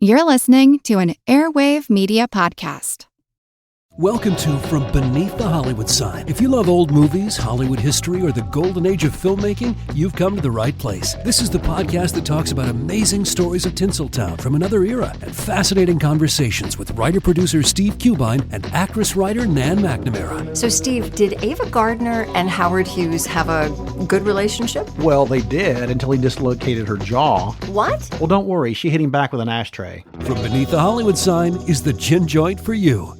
You're listening to an Airwave Media Podcast. Welcome to From Beneath the Hollywood Sign. If you love old movies, Hollywood history, or the golden age of filmmaking, you've come to the right place. This is the podcast that talks about amazing stories of Tinseltown from another era and fascinating conversations with writer-producer Steve Cubine and actress-writer Nan McNamara. So, Steve, did Ava Gardner and Howard Hughes have a good relationship? Well, they did until he dislocated her jaw. What? Well, don't worry. She hit him back with an ashtray. From Beneath the Hollywood Sign is the gin joint for you.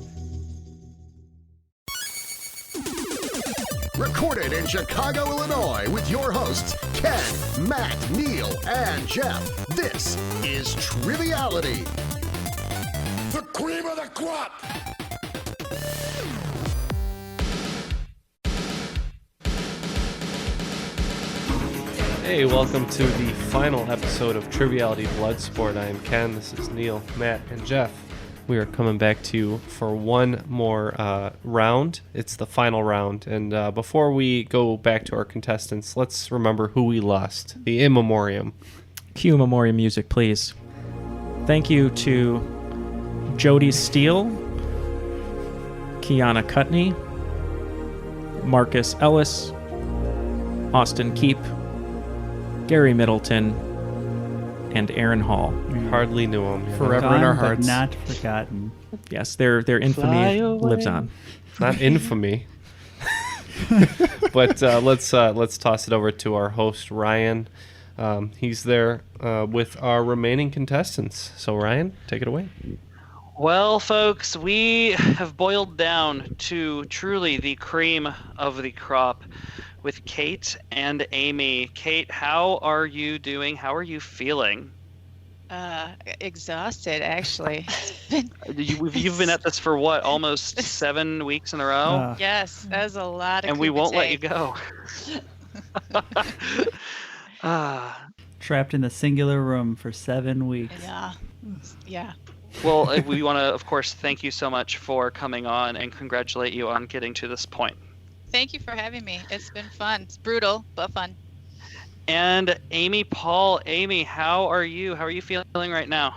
Recorded in Chicago, Illinois, with your hosts, Ken, Matt, Neal, and Jeff. This is Triviality. The cream of the crop! Hey, welcome to the final episode of Triviality Bloodsport. I am Ken, this is Neal, Matt, and Jeff. We are coming back to you for one more round. It's the final round. And before we go back to our contestants, let's remember who we lost. The in memoriam. Cue memoriam music, please. Thank you to Jodie Steele, Keyana Kutney, Markkus Ellis, Austin Keep, Gary Middleton, and Aaron Hall. Hardly knew him. Forever in our hearts. But not forgotten. Yes, their infamy lives on. Not infamy. But let's toss it over to our host, Ryan. He's there with our remaining contestants. So, Ryan, take it away. Well, folks, we have boiled down to truly the cream of the crop with Kate and Amy. Kate, how are you doing? How are you feeling? Exhausted, actually. You've been at this for what, almost 7 weeks in a row? Yes, that's a lot of. And we won't let you go. Trapped in a singular room for 7 weeks. Yeah. Well, we want to, of course, thank you so much for coming on and congratulate you on getting to this point. Thank you for having me. It's been fun. It's brutal, but fun. And Amy Paull. Amy, how are you? How are you feeling right now?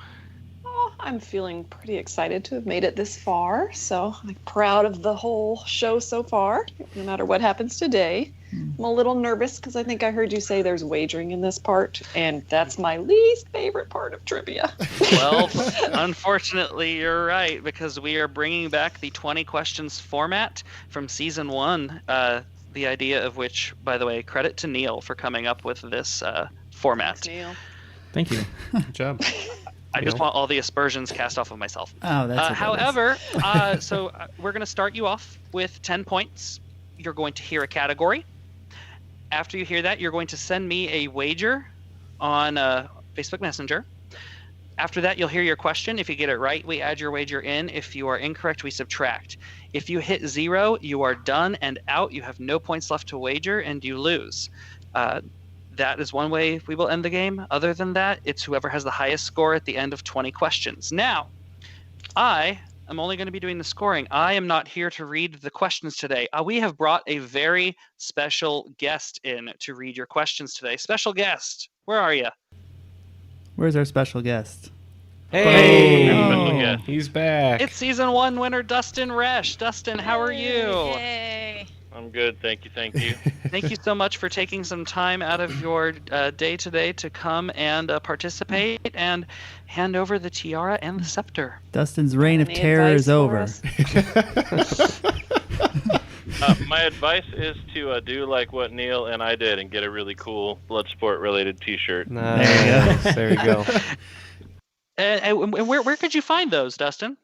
Oh, I'm feeling pretty excited to have made it this far. So I'm proud of the whole show so far, no matter what happens today. I'm a little nervous because I think I heard you say there's wagering in this part, and that's my least favorite part of trivia. Well, unfortunately, you're right, because we are bringing back the 20 questions format from season 1. The idea of which, by the way, credit to Neal for coming up with this format. Thanks, Neal. Thank you. Good job. I just want all the aspersions cast off of myself. Oh, that's however, so we're going to start you off with 10 points. You're going to hear a category. After you hear that, you're going to send me a wager on Facebook Messenger. After that, you'll hear your question. If you get it right, we add your wager in. If you are incorrect, we subtract. If you hit 0, you are done and out. You have no points left to wager, and you lose. That is one way we will end the game. Other than that, it's whoever has the highest score at the end of 20 questions. Now, I am only going to be doing the scoring. I am not here to read the questions today. We have brought a very special guest in to read your questions today. Special guest, where are you? Where's our special guest? Hey, he's back. It's season 1 winner, Dustin Resch. Dustin, how are you? Yay. I'm good, thank you. Thank you so much for taking some time out of your day today to come and participate and hand over the tiara and the scepter. Dustin's reign of terror is over. My advice is to do like what Neal and I did and get a really cool Bloodsport-related T-shirt. Nice. There you go. And where could you find those, Dustin?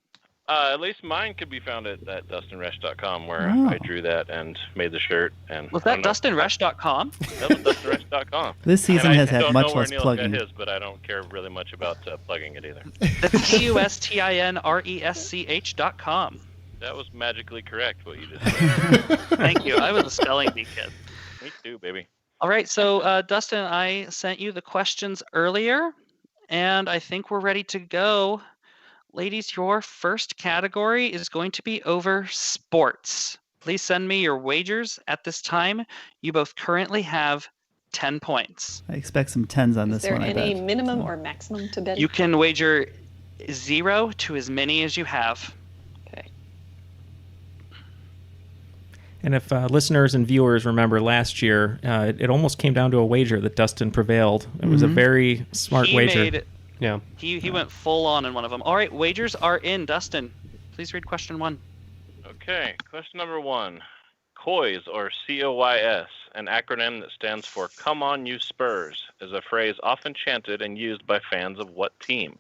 At least mine could be found at DustinResch.com, where I drew that and made the shirt. And was that DustinResch.com? That was DustinResch.com. This season has had much less plugging. Got his, but I don't care really much about plugging it either. That's DustinResch.com. That was magically correct, what you just said. Thank you. I was a spelling bee kid. Me too, baby. All right, so Dustin, I sent you the questions earlier, and I think we're ready to go. Ladies, your first category is going to be over sports. Please send me your wagers at this time. You both currently have 10 points. I expect some 10s on this one. Is there any minimum or maximum to bet? You can wager 0 to as many as you have. Okay. And if listeners and viewers remember last year, it almost came down to a wager that Dustin prevailed. It was a very smart wager. He went full on in one of them. All right, wagers are in. Dustin, please read question 1. Okay, question number 1. COYS, or COYS, an acronym that stands for Come On You Spurs, is a phrase often chanted and used by fans of what team?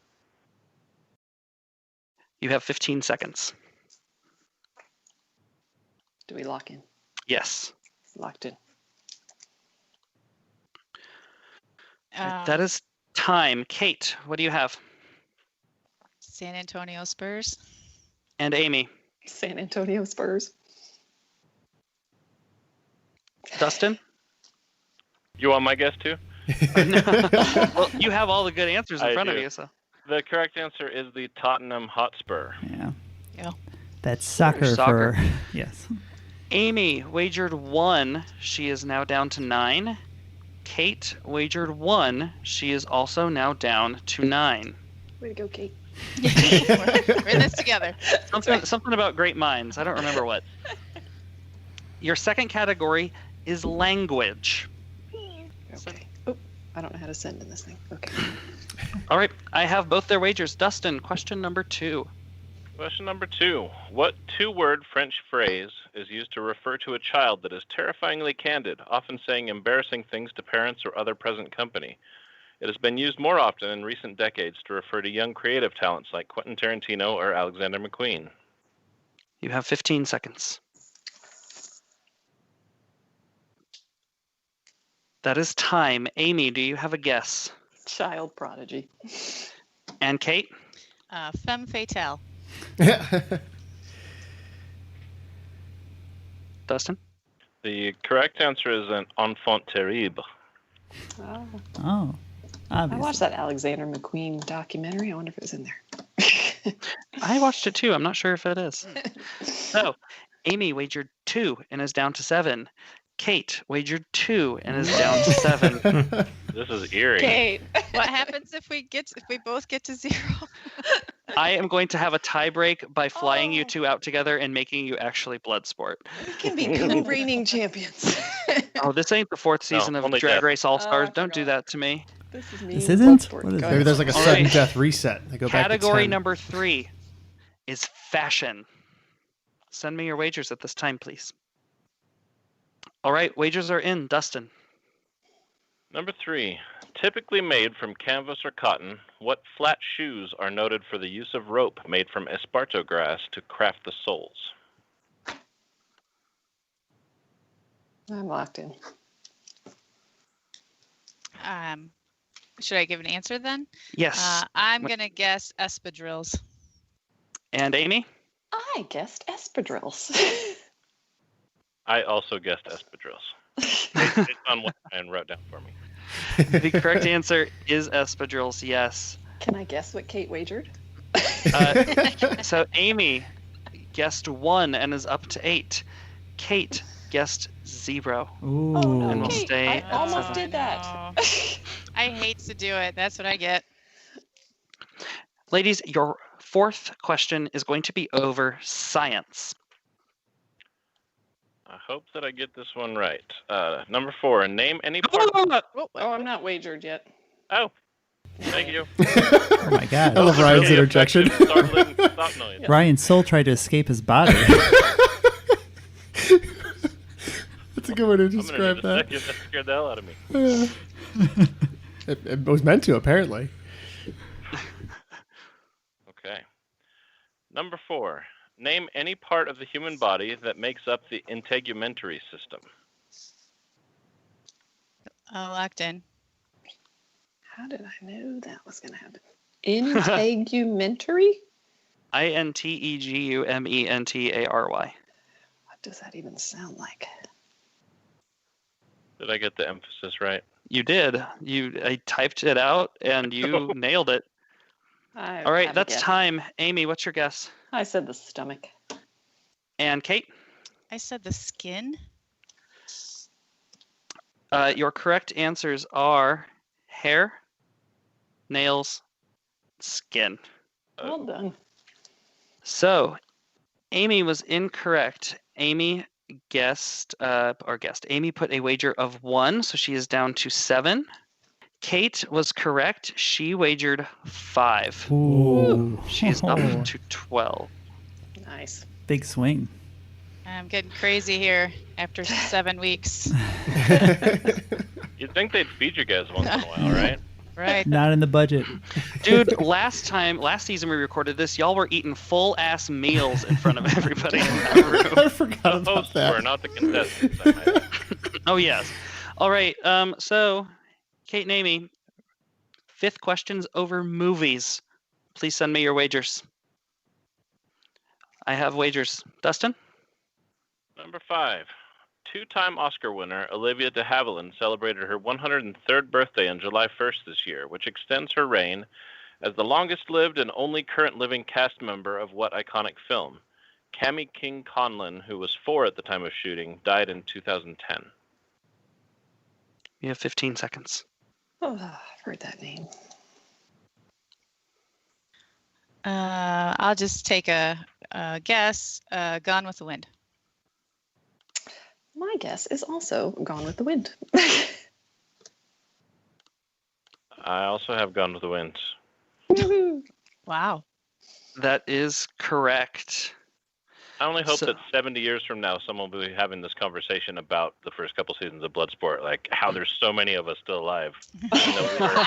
You have 15 seconds. Do we lock in? Yes. Locked in. That is time. Kate, what do you have? San Antonio Spurs. And Amy? San Antonio Spurs. Dustin? You want my guess too? Well, you have all the good answers in front of you. So the correct answer is the Tottenham Hotspur. Yeah. That's soccer. For yes. Amy wagered 1. She is now down to 9. Kate wagered 1. She is also now down to 9. Way to go, Kate. We're in this together. Something about great minds. I don't remember what. Your second category is language. Okay. Oh, I don't know how to send in this thing. Okay. All right. I have both their wagers. Dustin, question number 2. Question number 2. What 2-word French phrase is used to refer to a child that is terrifyingly candid, often saying embarrassing things to parents or other present company? It has been used more often in recent decades to refer to young creative talents like Quentin Tarantino or Alexander McQueen. You have 15 seconds. That is time. Amy, do you have a guess? Child prodigy. And Kate? Femme fatale. Dustin? The correct answer is an enfant terrible. Oh. I Obviously. watched that Alexander McQueen documentary. I wonder if it was in there. I watched it too. I'm not sure if it is. So, Amy wagered 2 and is down to 7. Kate wagered 2 and is down to 7. This is eerie. Kate, what happens if we both get to 0? I am going to have a tie break by flying you two out together and making you actually Bloodsport. We can become reigning champions. Oh, this ain't the 4th season of Drag Race All Stars. Don't do that to me. This is me. This isn't? Bloodsport. What is Go it? Maybe there's like a All sudden right. death reset. They go back to Category 10. number 3 is fashion. Send me your wagers at this time, please. All right, wagers are in. Dustin. Number 3. Typically made from canvas or cotton, what flat shoes are noted for the use of rope made from esparto grass to craft the soles? I'm locked in. Should I give an answer then? Yes. I'm going to guess espadrilles. And Amy? I guessed espadrilles. I also guessed espadrilles. Based on what Ryan wrote down for me. The correct answer is espadrilles, yes. Can I guess what Kate wagered? So Amy guessed 1 and is up to 8. Kate guessed 0. Ooh. Oh, no, And we'll Kate, stay I at almost 7. did that. I hate to do it. That's what I get. Ladies, your 4th question is going to be over science. I hope that I get this one right. Number 4. Name any part. Oh, I'm not wagered yet. Oh, thank you. Oh my God. I love Ryan's interjection. Startling stop noise. Ryan's soul tried to escape his body. That's a good way to I'm gonna describe need a that. second. That scared the hell out of me. It was meant to, apparently. Okay. Number 4. Name any part of the human body that makes up the integumentary system. Locked in. How did I know that was going to happen? Integumentary? integumentary. What does that even sound like? Did I get the emphasis right? You did. I typed it out and you nailed it. All right, that's time. Amy, what's your guess? I said the stomach. And Kate? I said the skin. Your correct answers are hair, nails, skin. Well done. So, Amy was incorrect. Amy Amy put a wager of 1, so she is down to 7. Kate was correct. She wagered 5. Ooh. She's up to 12. Nice. Big swing. I'm getting crazy here after 7 weeks. You'd think they'd feed you guys once in a while, right? Right. Not in the budget. Dude, last season we recorded this, y'all were eating full-ass meals in front of everybody in that room. I forgot The about hosts that. were, not the contestants. I might add. Oh, yes. All right, so, Kate and Amy, 5th questions over movies. Please send me your wagers. I have wagers. Dustin? Number 5. Two-time Oscar winner Olivia de Havilland celebrated her 103rd birthday on July 1st this year, which extends her reign as the longest-lived and only current living cast member of what iconic film? Cammie King Conlon, who was 4 at the time of shooting, died in 2010. You have 15 seconds. Oh, I've heard that name. I'll just take a guess. Gone with the Wind. My guess is also Gone with the Wind. I also have Gone with the Wind. Wow. That is correct. I only hope that 70 years from now, someone will be having this conversation about the first couple seasons of Bloodsport, like how there's so many of us still alive. Even though we were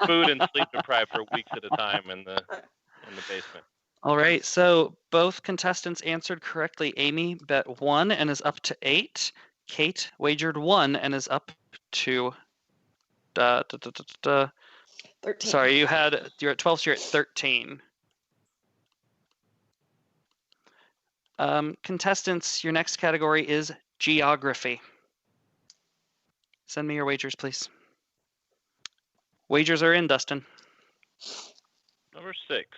food and sleep deprived for weeks at a time in the basement. All right, so both contestants answered correctly. Amy bet 1 and is up to 8. Kate wagered 1 and is up to 13. Sorry, you're at 12, so you're at 13. Contestants, your next category is geography. Send me your wagers, please. Wagers are in, Dustin. Number 6.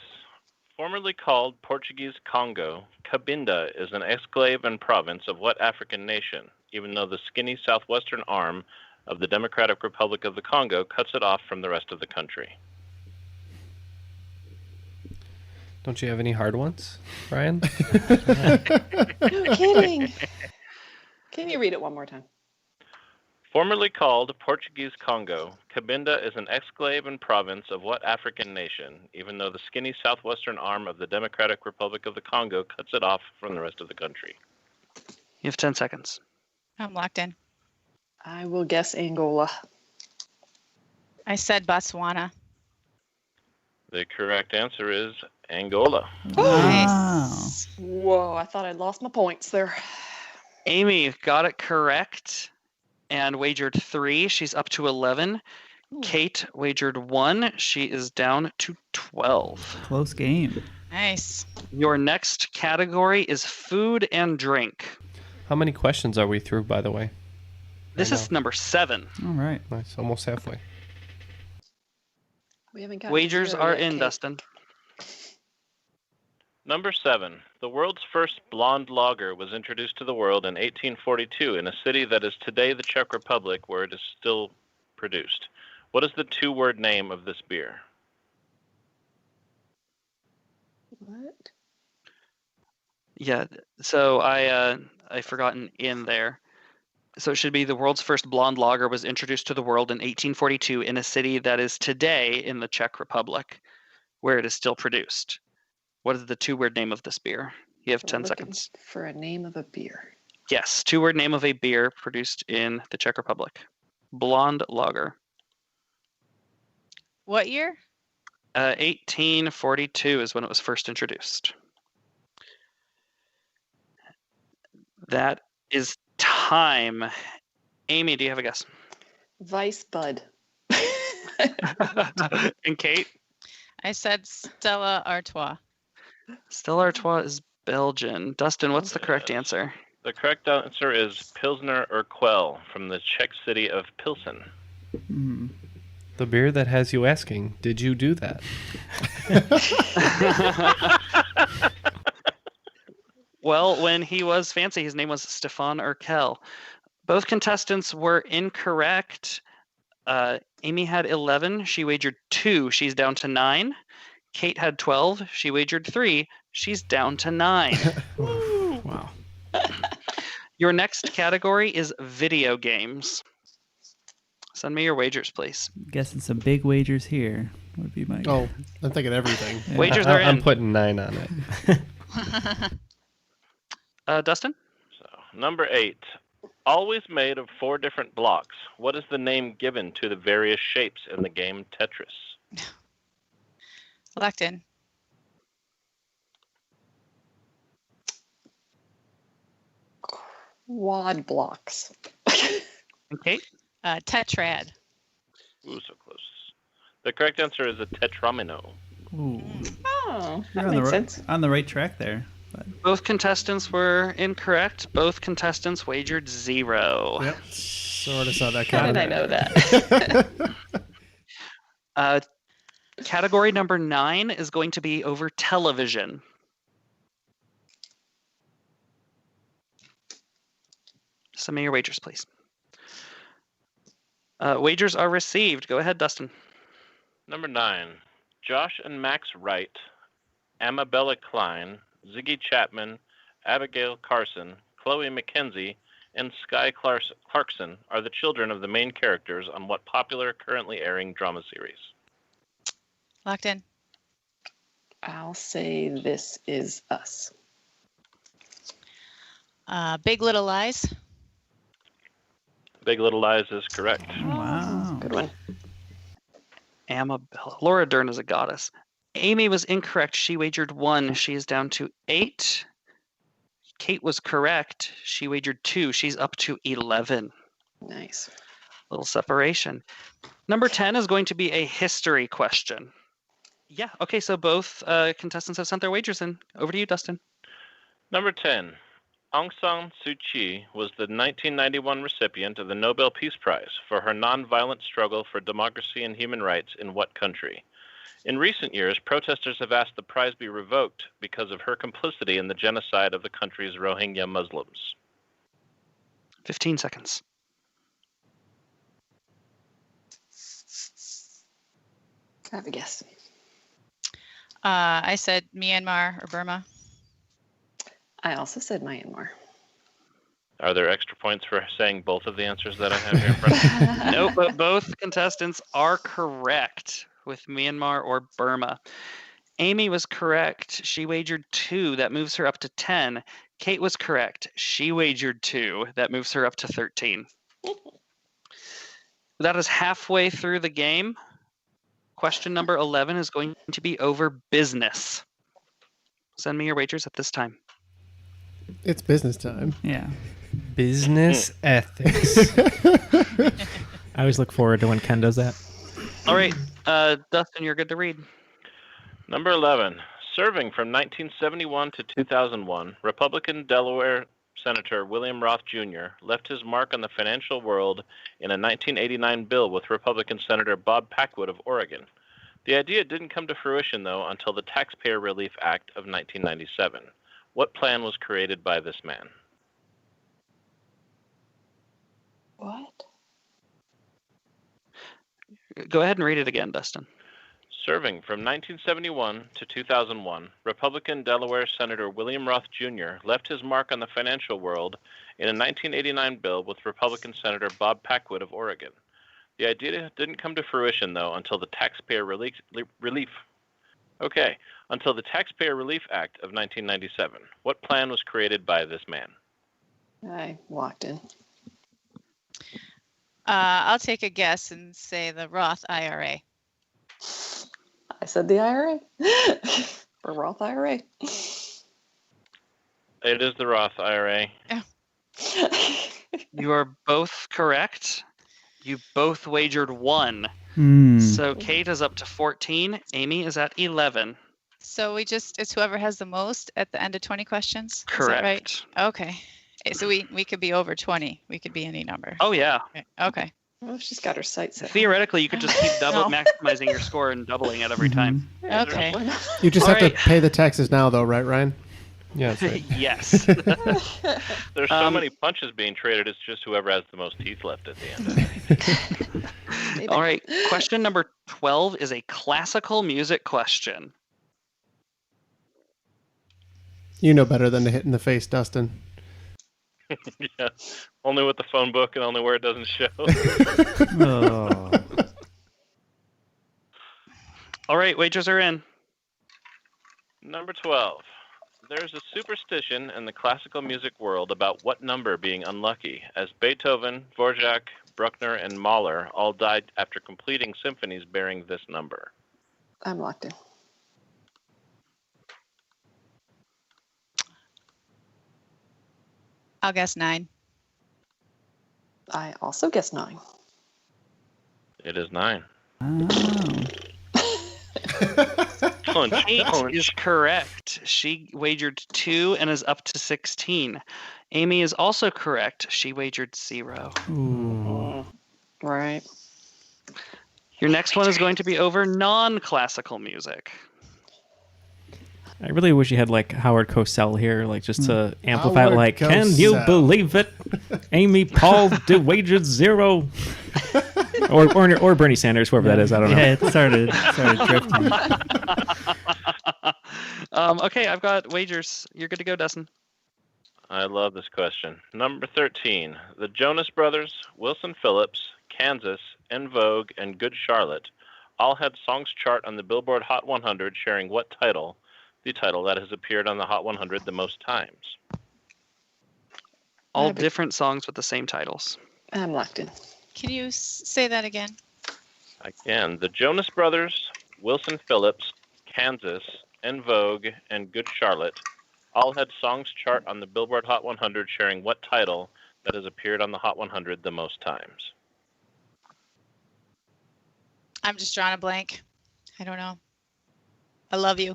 Formerly called Portuguese Congo, Cabinda is an exclave and province of what African nation, even though the skinny southwestern arm of the Democratic Republic of the Congo cuts it off from the rest of the country? Don't you have any hard ones, Brian? No kidding. Can you read it one more time? Formerly called Portuguese Congo, Cabinda is an exclave and province of what African nation, even though the skinny southwestern arm of the Democratic Republic of the Congo cuts it off from the rest of the country? You have 10 seconds. I'm locked in. I will guess Angola. I said Botswana. The correct answer is Angola. Nice. Whoa, I thought I'd lost my points there. Amy got it correct and wagered 3. She's up to 11. Kate wagered 1. She is down to 12. Close game. Nice. Your next category is food and drink. How many questions are we through, by the way? This is number 7. All right. Nice, almost halfway. We haven't got Wagers zero are yet, in, Kate. Dustin. Number 7. The world's first blonde lager was introduced to the world in 1842 in a city that is today the Czech Republic, where it is still produced. What is the 2-word name of this beer? What? Yeah, so I forgot an in there. So it should be the world's first blonde lager was introduced to the world in 1842 in a city that is today in the Czech Republic, where it is still produced. What is the 2-word name of this beer? You have 10 seconds. For a name of a beer. Yes, 2-word name of a beer produced in the Czech Republic. Blonde lager. What year? 1842 is when it was first introduced. That is time. Amy, do you have a guess? Vice Bud. And Kate? I said Stella Artois. Stella Artois is Belgian. Dustin, what's the correct answer? The correct answer is Pilsner Urquell from the Czech city of Pilsen. The beer that has you asking, did you do that? Well, when he was fancy, his name was Stefan Urquell. Both contestants were incorrect. Amy had 11. She wagered 2. She's down to 9. Kate had 12. She wagered 3. She's down to 9. Wow. Your next category is video games. Send me your wagers, please. Guessing some big wagers here would be my. Oh, I'm thinking everything. Yeah. Wagers are in. I'm putting 9 on it. Dustin? So, number 8. Always made of 4 different blocks. What is the name given to the various shapes in the game Tetris? Locked in. Quad blocks. Okay. Tetrad. Ooh, so close. The correct answer is a tetramino. Ooh. Oh, You're that makes sense. on the right track there. But. Both contestants were incorrect. Both contestants wagered 0. Yep. Sort of saw that How coming. did I know that? Category number 9 is going to be over television. Send me your wagers, please. Wagers are received. Go ahead, Dustin. Number 9. Josh and Max Wright, Amabella Klein, Ziggy Chapman, Abigail Carson, Chloe McKenzie, and Sky Clarkson are the children of the main characters on what popular, currently airing drama series? Locked in. I'll say This Is Us. Big Little Lies. Big Little Lies is correct. Wow. Good one. Amabella. Laura Dern is a goddess. Amy was incorrect. She wagered 1. She is down to 8. Kate was correct. She wagered 2. She's up to 11. Nice. Little separation. Number 10 is going to be a history question. Yeah. Okay. So both contestants have sent their wagers in. Over to you, Dustin. Number 10. Aung San Suu Kyi was the 1991 recipient of the Nobel Peace Prize for her nonviolent struggle for democracy and human rights in what country? In recent years, protesters have asked the prize be revoked because of her complicity in the genocide of the country's Rohingya Muslims. 15 seconds. I have a guess. I said Myanmar or Burma. I also said Myanmar. Are there extra points for saying both of the answers that I have here in front of me? No, but both contestants are correct with Myanmar or Burma. Amy was correct. She wagered 2. That moves her up to 10. Kate was correct. She wagered 2. That moves her up to 13. That is halfway through the game. Question number 11 is going to be over business. Send me your wagers at this time. It's business time. Yeah. Business ethics. I always look forward to when Ken does that. All right, Dustin, you're good to read. Number 11. Serving from 1971 to 2001, Republican Delaware Senator William Roth Jr. left his mark on the financial world in a 1989 bill with Republican Senator Bob Packwood of Oregon. The idea didn't come to fruition, though, until the Taxpayer Relief Act of 1997. What plan was created by this man? What? Go ahead and read it again, Dustin. Serving from 1971 to 2001, Republican Delaware Senator William Roth Jr. left his mark on the financial world in a 1989 bill with Republican Senator Bob Packwood of Oregon. The idea didn't come to fruition, though, until the Taxpayer Relief Act of 1997. What plan was created by this man? I walked in. I'll take a guess and say the Roth IRA. I said the IRA. For Roth IRA. It is the Roth IRA. You are both correct. You both wagered 1. So Kate is up to 14. Amy is at 11. So it's whoever has the most at the end of 20 questions? Correct. Is that right? Okay. So we could be over 20. We could be any number. Oh, yeah. Okay. Well, she's got her sights set. Theoretically, you could just keep maximizing your score and doubling it every time. Okay. You just All have to pay the taxes now, though, right, Ryan? Yeah, that's right. Yes. There's so many punches being traded, it's just whoever has the most teeth left at the end. All right. Question number 12 is a classical music question. You know better than to hit in the face, Dustin. Yeah, only with the phone book and only where it doesn't show. Oh. All right, wagers are in. Number 12. There's a superstition in the classical music world about what number being unlucky, as Beethoven, Dvorak, Bruckner, and Mahler all died after completing symphonies bearing this number. I'm locked in. I'll guess 9. I also guess 9. It is 9. Oh. Kate is correct. She wagered 2 and is up to 16. Amy is also correct. She wagered 0. Ooh. Right. Your next one is going to be over non-classical music. I really wish you had like Howard Cosell here, like just to amplify Howard it. Like, can you Cosell. believe it? Amy Paull did wagered 0. or Bernie Sanders, whoever that is. I don't know. Yeah, it started drifting. Okay, I've got wagers. You're good to go, Dustin. I love this question. Number 13. The Jonas Brothers, Wilson Phillips, Kansas, En Vogue, and Good Charlotte all had songs chart on the Billboard Hot 100 sharing what title? The title that has appeared on the Hot 100 the most times. All different songs with the same titles. I'm locked in. Can you say that again? Again, the Jonas Brothers, Wilson Phillips, Kansas, En Vogue, and Good Charlotte all had songs chart on the Billboard Hot 100 sharing what title that has appeared on the Hot 100 the most times. I'm just drawing a blank. I don't know. I love you.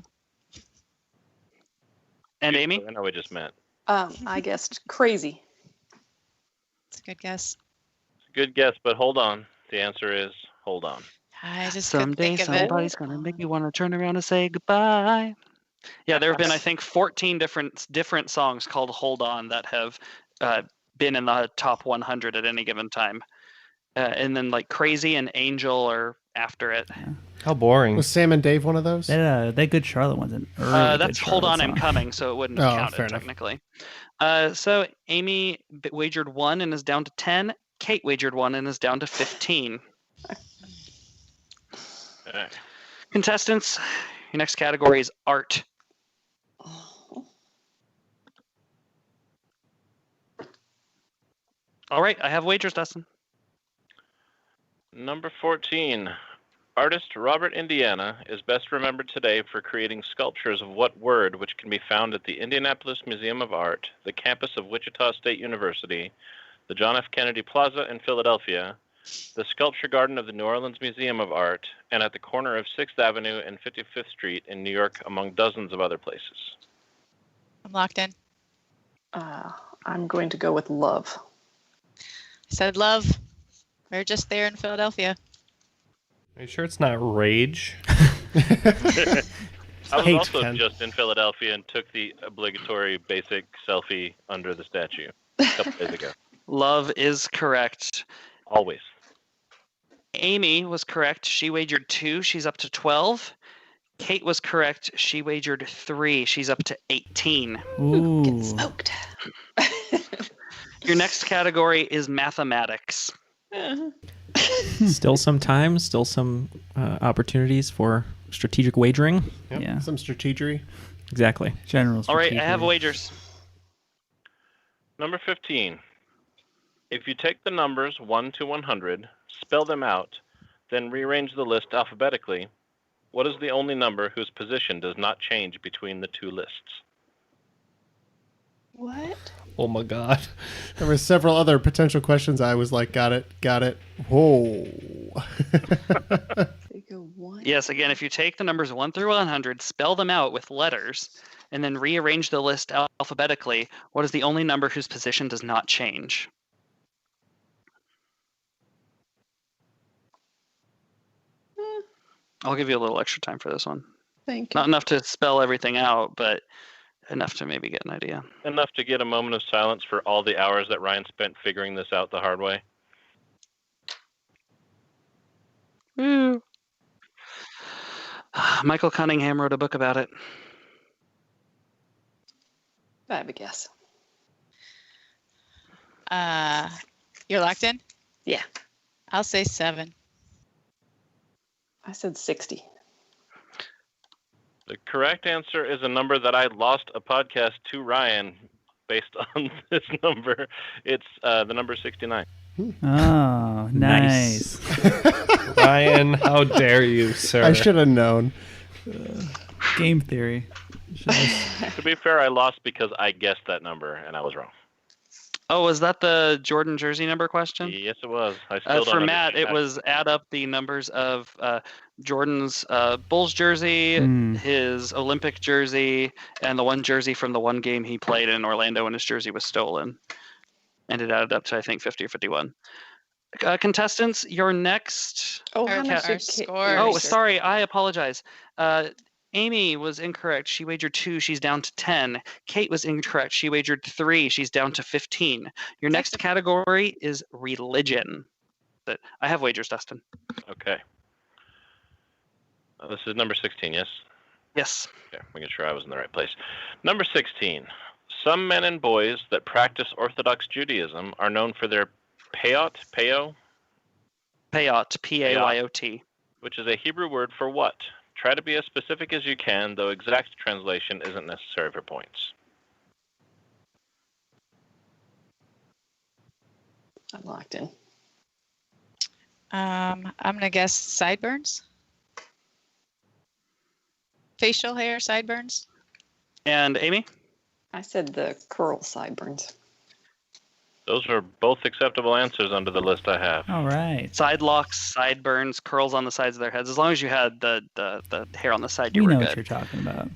And Amy? I know we just met. I guessed Crazy. It's a good guess. It's a good guess, but hold on. The answer is hold on. I just couldn't Someday think of it. somebody's gonna make me want to turn around and say goodbye. Yeah, there have been, I think, 14 different songs called "Hold On" that have been in the top 100 at any given time, and then like "Crazy" and "Angel" are after it. Yeah. How boring. Was Sam and Dave one of those? That Good Charlotte one's an early That's Good "Hold On, Charlotte I'm song. Coming," so it wouldn't Oh, have fair counted enough. technically. So Amy wagered 1 and is down to 10. Kate wagered 1 and is down to 15. Okay. Contestants, your next category is art. All right, I have wagers, Dustin. Number 14. Artist Robert Indiana is best remembered today for creating sculptures of what word, which can be found at the Indianapolis Museum of Art, the campus of Wichita State University, the John F. Kennedy Plaza in Philadelphia, the Sculpture Garden of the New Orleans Museum of Art, and at the corner of 6th Avenue and 55th Street in New York, among dozens of other places. I'm locked in. I'm going to go with Love. I said love. We're just there in Philadelphia. Are you sure it's not Rage? I was Hate also Ken. just in Philadelphia and took the obligatory basic selfie under the statue a couple days ago. Love is correct. Always. Amy was correct. She wagered 2. She's up to 12. Kate was correct. She wagered 3. She's up to 18. Ooh. Get smoked. Your next category is mathematics. Still some time, still some opportunities for strategic wagering. Yep. Yeah. Some strategery. Exactly. General All right, I have strategy. wagers. Number 15. If you take the numbers 1 to 100, spell them out, then rearrange the list alphabetically, what is the only number whose position does not change between the two lists? What? Oh my god. There were several other potential questions. I was like, got it. Whoa. They go 1. Yes, again, if you take the numbers 1 through 100, spell them out with letters, and then rearrange the list alphabetically, what is the only number whose position does not change? I'll give you a little extra time for this one. Thank you. Not enough to spell everything out, but enough to maybe get an idea. Enough to get a moment of silence for all the hours that Ryan spent figuring this out the hard way. Woo. Michael Cunningham wrote a book about it. I have a guess. You're locked in? Yeah. I'll say 7. I said 60. The correct answer is a number that I lost a podcast to Ryan based on this number. It's the number 69. Oh, nice. Ryan, how dare you, sir? I should have known. Game theory. To be fair, I lost because I guessed that number and I was wrong. Oh, was that the Jordan jersey number question? Yes, it was. I still don't For Matt, understand it was add up the numbers of Jordan's Bulls jersey, his Olympic jersey, and the one jersey from the one game he played in Orlando when his jersey was stolen. And it added up to, I think, 50 or 51. Contestants, your next... Oh, how much did sorry. I apologize. Amy was incorrect. She wagered 2. She's down to 10. Kate was incorrect. She wagered 3. She's down to 15. Your next category is religion. I have wagers, Dustin. Okay. This is number 16, yes? Yes. Okay, making sure I was in the right place. Number 16. Some men and boys that practice Orthodox Judaism are known for their payot, P-A-Y-O-T. Which is a Hebrew word for what? Try to be as specific as you can, though exact translation isn't necessary for points. I'm locked in. I'm going to guess sideburns. Facial hair, sideburns. And Amy? I said the curl sideburns. Those are both acceptable answers under the list I have. All right. Side locks, sideburns, curls on the sides of their heads. As long as you had the hair on the side, you We were know good. what you're talking about.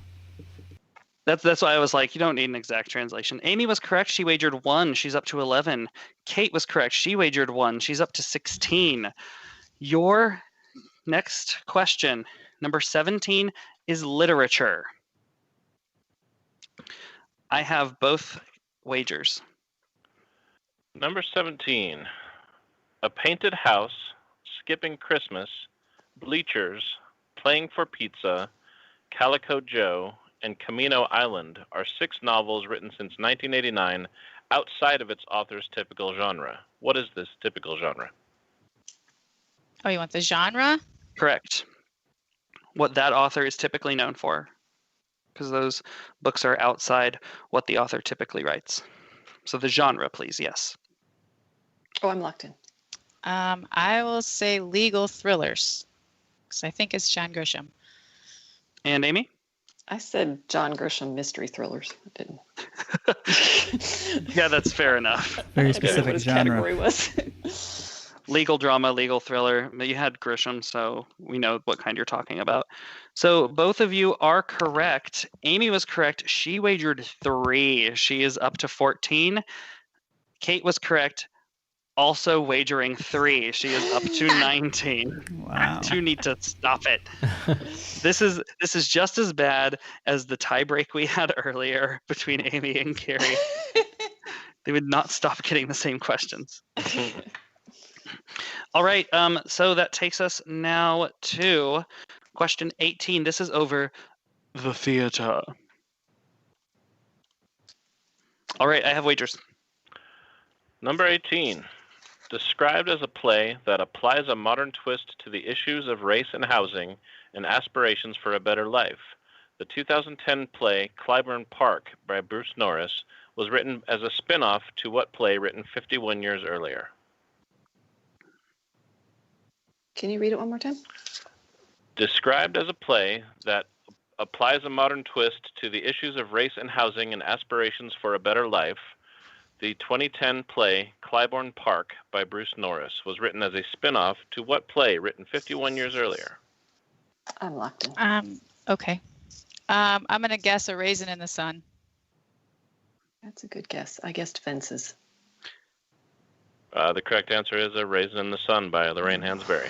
That's why I was like, you don't need an exact translation. Amy was correct. She wagered 1. She's up to 11. Kate was correct. She wagered 1. She's up to 16. Your next question, number 17, is literature. I have both wagers. Number 17. A painted house, skipping Christmas, bleachers, playing for pizza, Calico Joe, and Camino Island are 6 novels written since 1989 outside of its author's typical genre. What is this typical genre? Oh, you want the genre? Correct. What that author is typically known for. Because those books are outside what the author typically writes. So the genre, please, yes. Oh, I'm locked in. I will say legal thrillers. Because I think it's John Grisham. And Amy? I said John Grisham mystery thrillers. I didn't. Yeah, that's fair enough. Very specific genre. Category was. Legal drama, legal thriller. You had Grisham, so we know what kind you're talking about. So both of you are correct. Amy was correct. She wagered 3. She is up to 14. Kate was correct. Also wagering 3. She is up to 19. Wow. You need to stop it. This is just as bad as the tie break we had earlier between Amy and Carrie. They would not stop getting the same questions. All right, so that takes us now to question 18. This is over the theater. All right, I have wagers. Number 18. Described as a play that applies a modern twist to the issues of race and housing and aspirations for a better life. The 2010 play Clybourne Park by Bruce Norris was written as a spin-off to what play written 51 years earlier? Can you read it one more time? Described as a play that applies a modern twist to the issues of race and housing and aspirations for a better life, the 2010 play Clybourne Park by Bruce Norris was written as a spin-off to what play written 51 years earlier? I'm locked in. Okay. I'm going to guess A Raisin in the Sun. That's a good guess. I guessed Fences. The correct answer is A Raisin in the Sun by Lorraine Hansberry.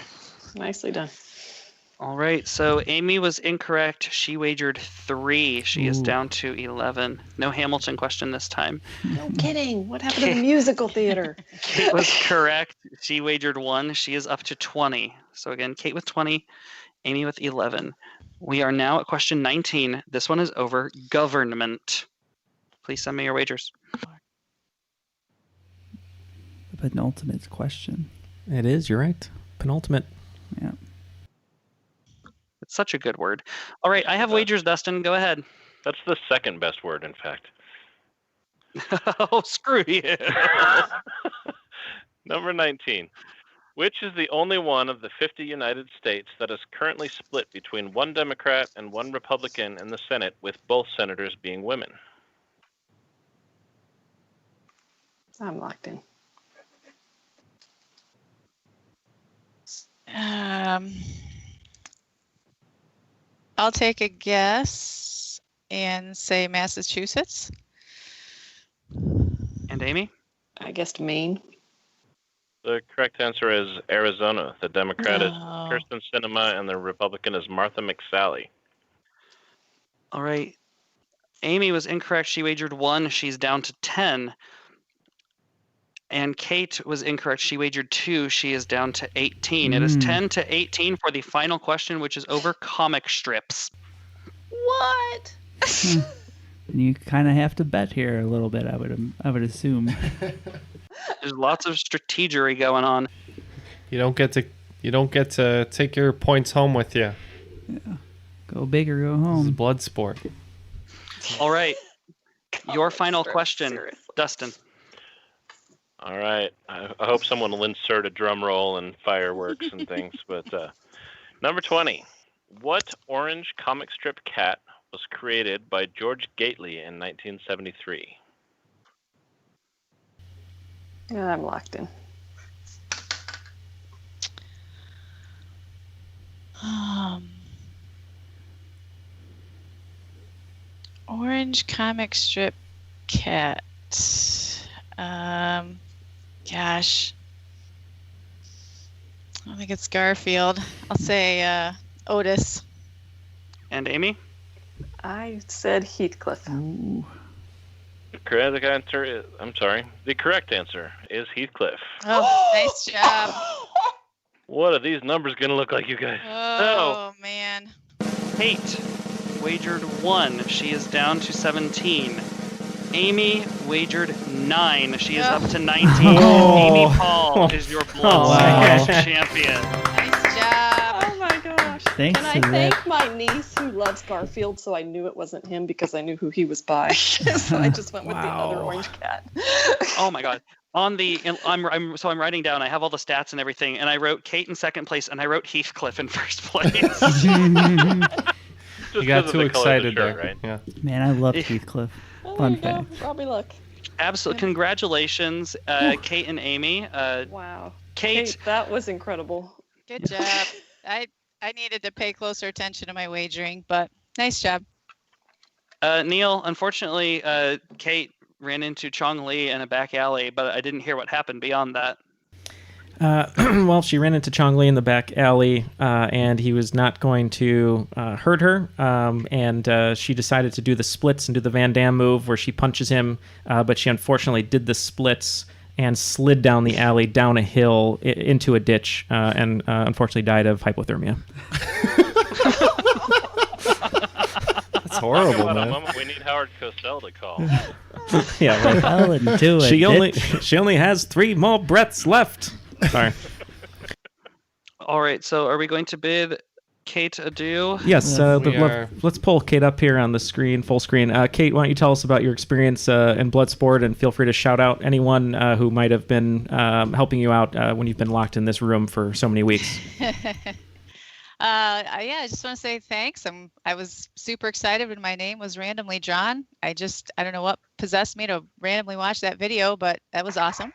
Nicely done. All right, so Amy was incorrect. She wagered 3. She is down to 11. No Hamilton question this time. No kidding. What happened to the musical theater? Kate was correct. She wagered 1. She is up to 20. So again, Kate with 20, Amy with 11. We are now at question 19. This one is over government. Please send me your wagers. The penultimate question. It is. You're right. Penultimate. Yeah. It's such a good word. All right, I have wagers, Dustin. Go ahead. That's the second best word, in fact. Oh, screw you. Number 19. Which is the only one of the 50 United States that is currently split between one Democrat and one Republican in the Senate, with both senators being women? I'm locked in. I'll take a guess and say Massachusetts. And Amy? I guessed Maine. The correct answer is Arizona. The Democrat is Kirsten Sinema, and the Republican is Martha McSally. All right. Amy was incorrect. She wagered 1. She's down to 10. And Kate was incorrect. She wagered 2. She is down to 18. It is 10 to 18 for the final question, which is over comic strips. What? You kind of have to bet here a little bit, I would assume. There's lots of strategery going on. You don't get to take your points home with you. Yeah. Go big or go This is home. blood sport. All right. Your final question, seriously. Dustin. All right. I hope someone will insert a drum roll and fireworks and things. But number 20. What orange comic strip cat was created by George Gately in 1973? Yeah, I'm locked in. Orange comic strip cat. Gosh. I don't think it's Garfield. I'll say Otis. And Amy? I said Heathcliff. Ooh. The correct answer is Heathcliff. Oh, nice job. What are these numbers going to look like, you guys? Oh, man. Kate wagered 1. She is down to 17. Amy wagered 9. She is up to 19. Amy Paull is your blood champion. Nice job. Oh my gosh. Thanks Can I to thank that. my niece who loves Garfield, so I knew it wasn't him because I knew who he was by. So I just went with the other orange cat. Oh my God. I'm writing down. I have all the stats and everything, and I wrote Kate in second place, and I wrote Heathcliff in first place. You got too excited there, right? Yeah. Man, I love Heathcliff. Fun fact. Robbie, look. Absolutely. Congratulations, Kate and Amy. Wow. Kate, that was incredible. Good job. I needed to pay closer attention to my wagering, but nice job. Neal, unfortunately, Kate ran into Chong Li in a back alley, but I didn't hear what happened beyond that. Well, she ran into Chong Li in the back alley, and he was not going to hurt her. And she decided to do the splits and do the Van Damme move where she punches him, but she unfortunately did the splits and slid down the alley, down a hill, into a ditch, and unfortunately died of hypothermia. That's horrible, At a man. moment we need Howard Cosell to call. Yeah, right. Hell into it. She only has 3 more breaths left. Sorry. All right, so are we going to bid Kate adieu? Yes, We are. let's pull Kate up here on the screen, full screen. Kate, why don't you tell us about your experience in Bloodsport, and feel free to shout out anyone who might have been helping you out when you've been locked in this room for so many weeks. I just want to say thanks. I was super excited when my name was randomly drawn. I don't know what possessed me to randomly watch that video, but that was awesome.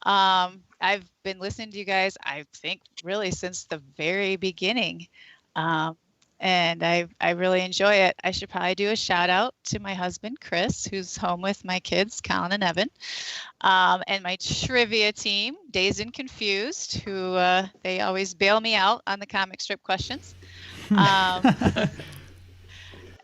I've been listening to you guys, I think, really since the very beginning. And I really enjoy it. I should probably do a shout out to my husband, Chris, who's home with my kids, Colin and Evan, and my trivia team, Dazed and Confused, who they always bail me out on the comic strip questions.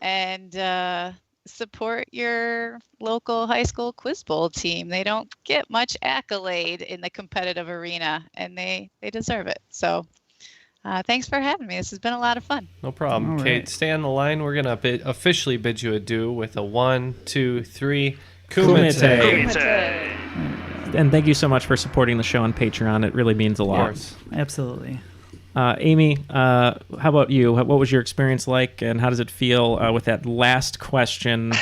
And support your local high school quiz bowl team. They don't get much accolade in the competitive arena, and they deserve it. So Thanks for having me. This has been a lot of fun. No problem. All Kate, right. stay on the line. We're going to officially bid you adieu with a 1, 2, 3. Kumite. Kumite. And thank you so much for supporting the show on Patreon. It really means a lot. Of course. Absolutely. Amy, how about you? What was your experience like, and how does it feel with that last question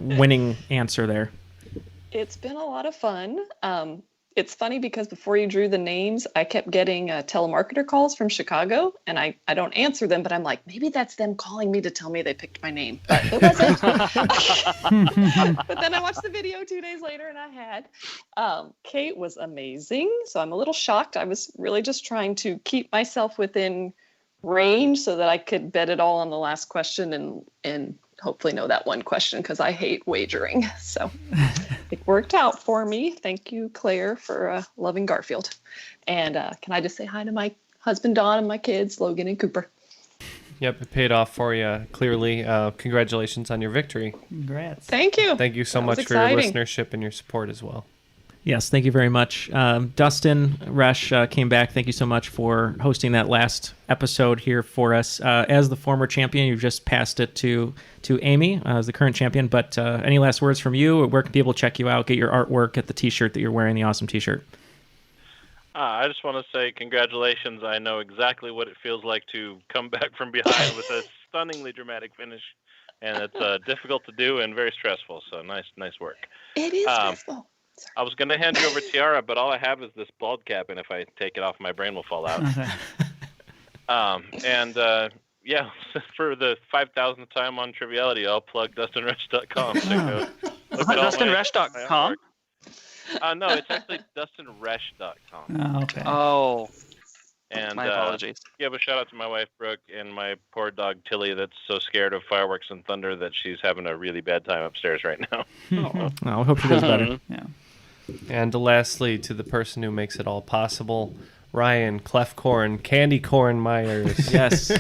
winning answer there? It's been a lot of fun. It's funny because before you drew the names, I kept getting telemarketer calls from Chicago, and I don't answer them, but I'm like, maybe that's them calling me to tell me they picked my name. But it wasn't. But then I watched the video 2 days later, and I had. Kate was amazing, so I'm a little shocked. I was really just trying to keep myself within range so that I could bet it all on the last question and hopefully know that one question, because I hate wagering. So it worked out for me. Thank you, Claire, for loving Garfield. And can I just say hi to my husband, Don, and my kids, Logan and Cooper. Yep, it paid off for you, clearly. Congratulations on your victory. Congrats. Thank you. Thank you so That was much for your exciting. listenership and your support as well. Yes, thank you very much. Dustin Resch came back. Thank you so much for hosting that last episode here for us. As the former champion, you've just passed it to Amy as the current champion. But any last words from you? Where can people check you out, get your artwork, get the T-shirt that you're wearing, the awesome T-shirt? I just want to say congratulations. I know exactly what it feels like to come back from behind with a stunningly dramatic finish. And it's difficult to do and very stressful. So nice work. It is stressful. I was going to hand you over Tiara, but all I have is this bald cap, and if I take it off, my brain will fall out. Yeah, for the 5,000th time on Triviality, I'll plug DustinResch.com. So DustinResch.com? No, it's actually DustinResch.com. Oh, okay. Oh, And my apologies. Give a shout out to my wife, Brooke, and my poor dog, Tilly, that's so scared of fireworks and thunder that she's having a really bad time upstairs right now. I hope she does better. Yeah. And lastly, to the person who makes it all possible, Ryan Kloefkorn, Candy Corn Meyers. Yes.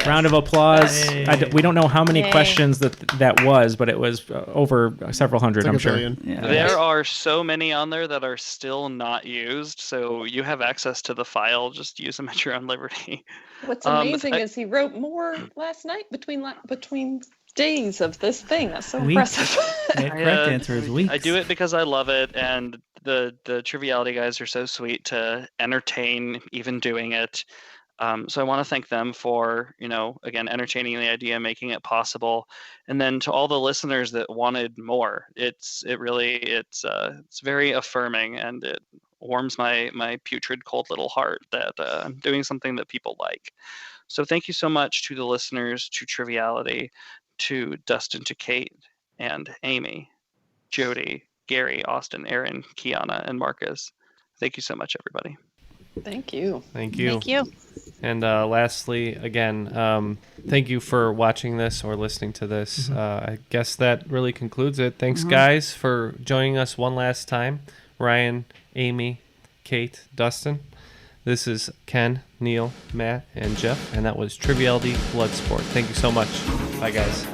Round of applause. Hey. We don't know how many Yay. questions that was, but it was over several hundred, It's like I'm a sure. billion. Yeah. There are so many on there that are still not used, so you have access to the file. Just use them at your own liberty. What's amazing is he wrote more last night between days of this thing. That's so Weeks. impressive. The correct answer is weeks. I do it because I love it, and the Triviality guys are so sweet to entertain even doing it. So I want to thank them for, again, entertaining the idea, making it possible. And then to all the listeners that wanted more, it's very affirming, and it warms my putrid cold little heart that I'm doing something that people like. So thank you so much to the listeners, to Triviality, to Dustin, to Kate, and Amy, Jodie, Gary, Austin, Aaron, Keyana, and Markkus. Thank you so much, everybody. Thank you. Thank you. Thank you. And lastly, again, thank you for watching this or listening to this. I guess that really concludes it. Thanks, guys, for joining us one last time. Ryan, Amy, Kate, Dustin. This is Ken, Neal, Matt, and Jeff, and that was Triviality Bloodsport. Thank you so much. Bye, guys.